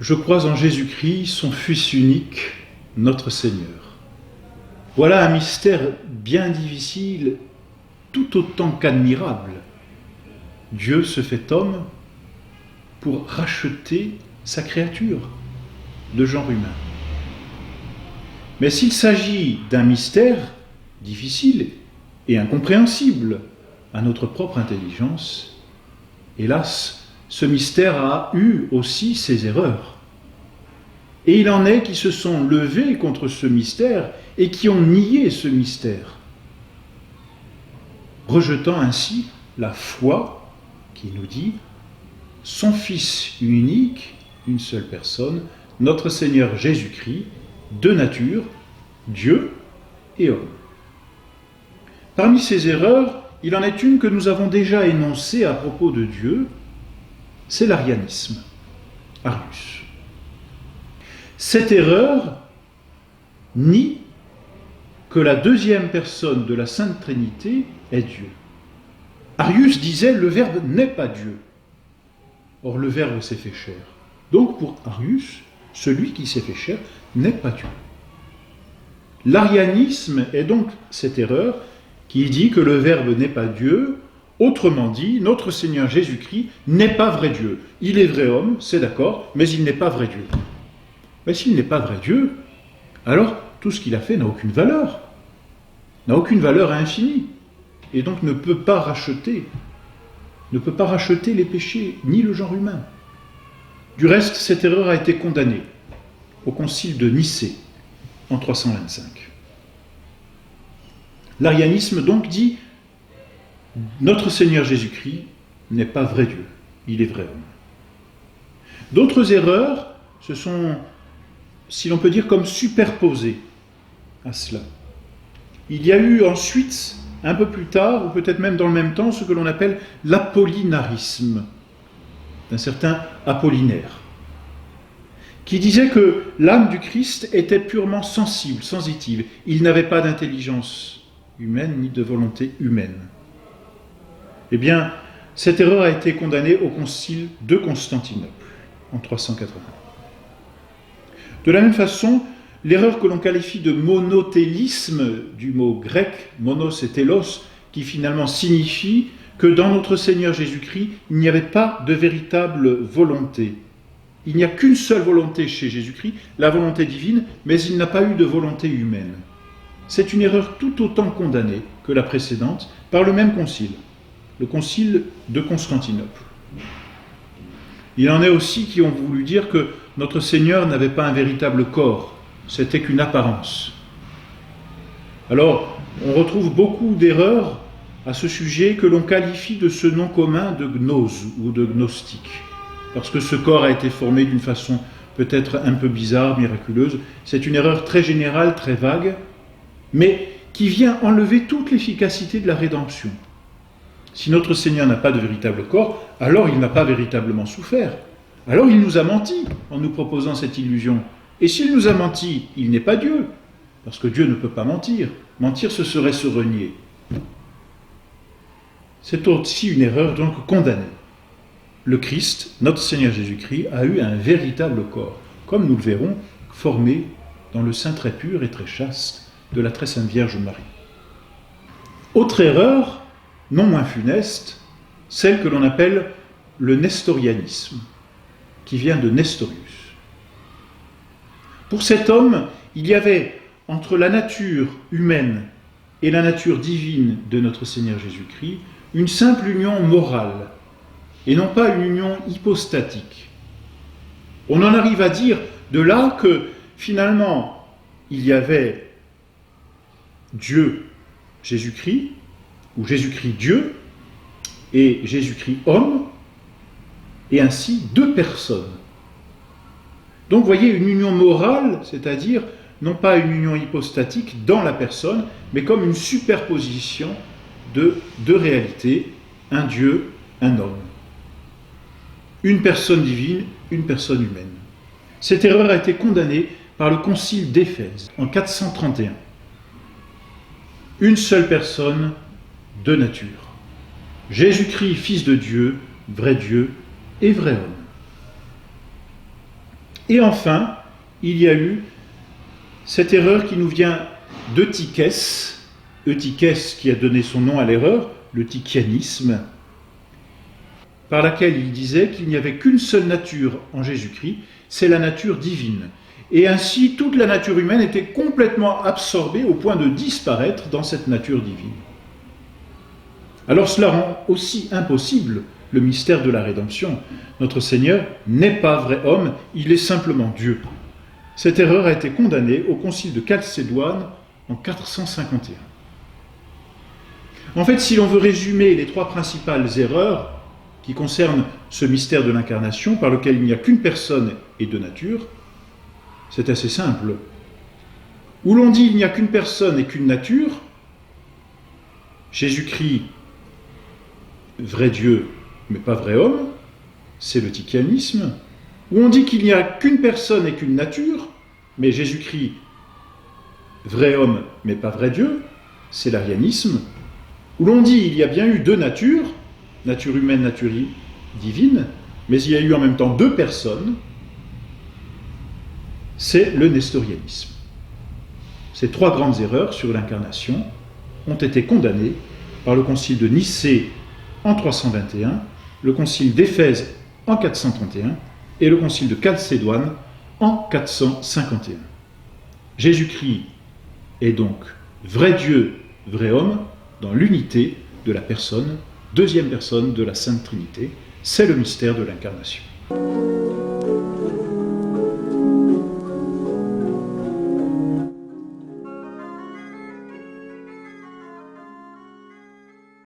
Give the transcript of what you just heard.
Je crois en Jésus-Christ, son Fils unique, notre Seigneur. Voilà un mystère bien difficile, tout autant qu'admirable. Dieu se fait homme pour racheter sa créature de genre humain. Mais s'il s'agit d'un mystère difficile et incompréhensible à notre propre intelligence, hélas, ce mystère a eu aussi ses erreurs. Et il en est qui se sont levés contre ce mystère et qui ont nié ce mystère, rejetant ainsi la foi qui nous dit « Son Fils unique, une seule personne, notre Seigneur Jésus-Christ, de nature, Dieu et homme. » Parmi ces erreurs, il en est une que nous avons déjà énoncée à propos de Dieu, c'est l'arianisme, Arius. Cette erreur nie que la deuxième personne de la Sainte Trinité est Dieu. Arius disait « le Verbe n'est pas Dieu ». Or, le Verbe s'est fait chair. Donc, pour Arius, celui qui s'est fait chair n'est pas Dieu. L'arianisme est donc cette erreur qui dit que le Verbe n'est pas Dieu. Autrement dit, notre Seigneur Jésus-Christ n'est pas vrai Dieu. Il est vrai homme, c'est d'accord, mais il n'est pas vrai Dieu. Mais s'il n'est pas vrai Dieu, alors tout ce qu'il a fait n'a aucune valeur infinie, et donc ne peut pas racheter les péchés, ni le genre humain. Du reste, cette erreur a été condamnée au concile de Nicée en 325. L'arianisme donc dit « Notre Seigneur Jésus-Christ n'est pas vrai Dieu, il est vrai homme ». D'autres erreurs se sont, si l'on peut dire, comme superposées à cela. Il y a eu ensuite, un peu plus tard, ou peut-être même dans le même temps, ce que l'on appelle l'apollinarisme, d'un certain Apollinaire, qui disait que l'âme du Christ était purement sensible, sensitive. Il n'avait pas d'intelligence humaine ni de volonté humaine. Eh bien, cette erreur a été condamnée au concile de Constantinople, en 380. De la même façon, l'erreur que l'on qualifie de monothélisme, du mot grec, monos et télos, qui finalement signifie que dans notre Seigneur Jésus-Christ, il n'y avait pas de véritable volonté. Il n'y a qu'une seule volonté chez Jésus-Christ, la volonté divine, mais il n'a pas eu de volonté humaine. C'est une erreur tout autant condamnée que la précédente par le même concile, le concile de Constantinople. Il en est aussi qui ont voulu dire que notre Seigneur n'avait pas un véritable corps, c'était qu'une apparence. Alors, on retrouve beaucoup d'erreurs à ce sujet que l'on qualifie de ce nom commun de gnose ou de gnostique, parce que ce corps a été formé d'une façon peut-être un peu bizarre, miraculeuse. C'est une erreur très générale, très vague, mais qui vient enlever toute l'efficacité de la rédemption. Si notre Seigneur n'a pas de véritable corps, alors il n'a pas véritablement souffert. Alors il nous a menti en nous proposant cette illusion. Et s'il nous a menti, il n'est pas Dieu, parce que Dieu ne peut pas mentir. Mentir, ce serait se renier. C'est aussi une erreur donc condamnée. Le Christ, notre Seigneur Jésus-Christ, a eu un véritable corps, comme nous le verrons, formé dans le sein très pur et très chaste de la très sainte Vierge Marie. Autre erreur, non moins funeste, celle que l'on appelle le nestorianisme, qui vient de Nestorius. Pour cet homme, il y avait entre la nature humaine et la nature divine de notre Seigneur Jésus-Christ une simple union morale, et non pas une union hypostatique. On en arrive à dire de là que finalement il y avait Dieu, Jésus-Christ, ou Jésus-Christ Dieu, et Jésus-Christ homme, et ainsi deux personnes. Donc vous voyez, une union morale, c'est-à-dire non pas une union hypostatique dans la personne, mais comme une superposition de deux réalités, un Dieu, un homme. Une personne divine, une personne humaine. Cette erreur a été condamnée par le concile d'Éphèse en 431. Une seule personne, deux natures. Jésus-Christ, Fils de Dieu et vrai homme. Et enfin, il y a eu cette erreur qui nous vient d'Eutychès, Eutychès qui a donné son nom à l'erreur, l'eutychianisme, par laquelle il disait qu'il n'y avait qu'une seule nature en Jésus-Christ, c'est la nature divine. Et ainsi, toute la nature humaine était complètement absorbée au point de disparaître dans cette nature divine. Alors cela rend aussi impossible le mystère de la rédemption. Notre Seigneur n'est pas vrai homme, il est simplement Dieu. Cette erreur a été condamnée au concile de Chalcédoine en 451. En fait, si l'on veut résumer les trois principales erreurs qui concernent ce mystère de l'incarnation, par lequel il n'y a qu'une personne et deux natures, c'est assez simple. Où l'on dit il n'y a qu'une personne et qu'une nature, Jésus-Christ, vrai Dieu, mais pas vrai homme, c'est l'eutychianisme. Où on dit qu'il n'y a qu'une personne et qu'une nature, mais Jésus-Christ, vrai homme, mais pas vrai Dieu, c'est l'arianisme. Où l'on dit il y a bien eu deux natures, nature humaine, nature divine, mais il y a eu en même temps deux personnes, c'est le nestorianisme. Ces trois grandes erreurs sur l'incarnation ont été condamnées par le concile de Nicée en 321, le concile d'Éphèse en 431 et le concile de Chalcédoine en 451. Jésus-Christ est donc vrai Dieu, vrai homme, dans l'unité de la personne, deuxième personne de la Sainte Trinité. C'est le mystère de l'incarnation.